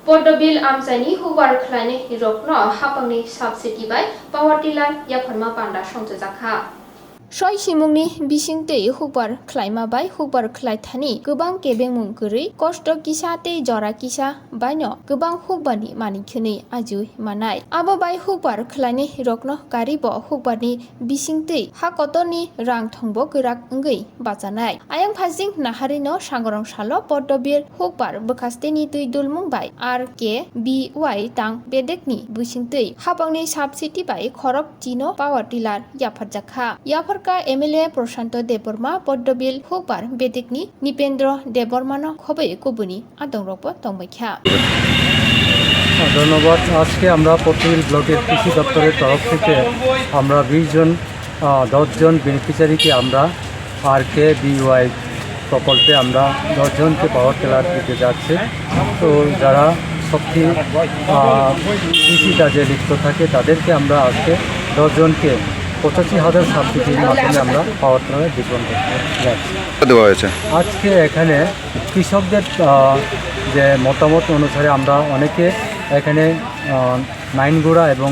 Padmabil amjani hubar khlaini rokno hapangni subsidy bai power tiller yapharma panda songjakha. Soi simungni bisingtei hubar khlaima bai hubar khlaithani gobang kebengmung gori kosto kisa tei jora kisa baino gobang hubbani manikhini ajui manai abo bai hubar khlaini rokno garibo hubbarni bisingtei hakotoni rang thongbo gorak ongoi bajanai ayang phajing naharino sangorong salo Padmabil hubbar Bukhaktwini tui dulmung bai RKBY tang bedekni bisingtei hapangni subsidy bai khorok chino power tiller yapharjakha Yafarka MLA Prashanto Deborma Padmabil hukbar bedikni Nipendra Debormano Khowai kubuni adongrokbo tongbaikha. ধন্যবাদ। আজকে আমরা পদ্মবিল ব্লকের কৃষি দপ্তরের তরফ থেকে আমরা 10 জন বেনিফিশিয়ারিকে আমরা RKBY প্রকল্পে আমরা 10 জনকে পাওয়ার টিলার দিতে যাচ্ছি। তো যারা শক্তি কৃষিকাজে লিপ্ত থাকে তাদেরকে আমরা আজকে 10 জনকে 85,000 সাবসিডির মাধ্যমে আমরা পাওয়ার টিলার বিতরণ করতে যাচ্ছি। আজকে এখানে কৃষকদের যে মতামত অনুসারে আমরা অনেকে এখানে 9 গুঁড়া এবং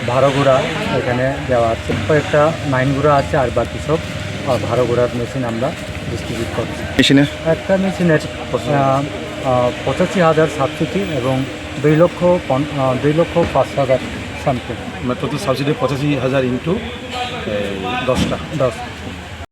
12 গুঁড়া এখানে দেওয়া আছে। কয়েকটা 9 গুঁড়া আছে আর বাকি সব 12 গুঁড়ার মেশিন আমরা ডিস্ট্রিবিউট করছি। একটা মেশিনের 85,000 সাবসিডি এবং 2,05,000 সামথিং। টোটাল সাবসিডি 85,000 ইন্টু 10টা।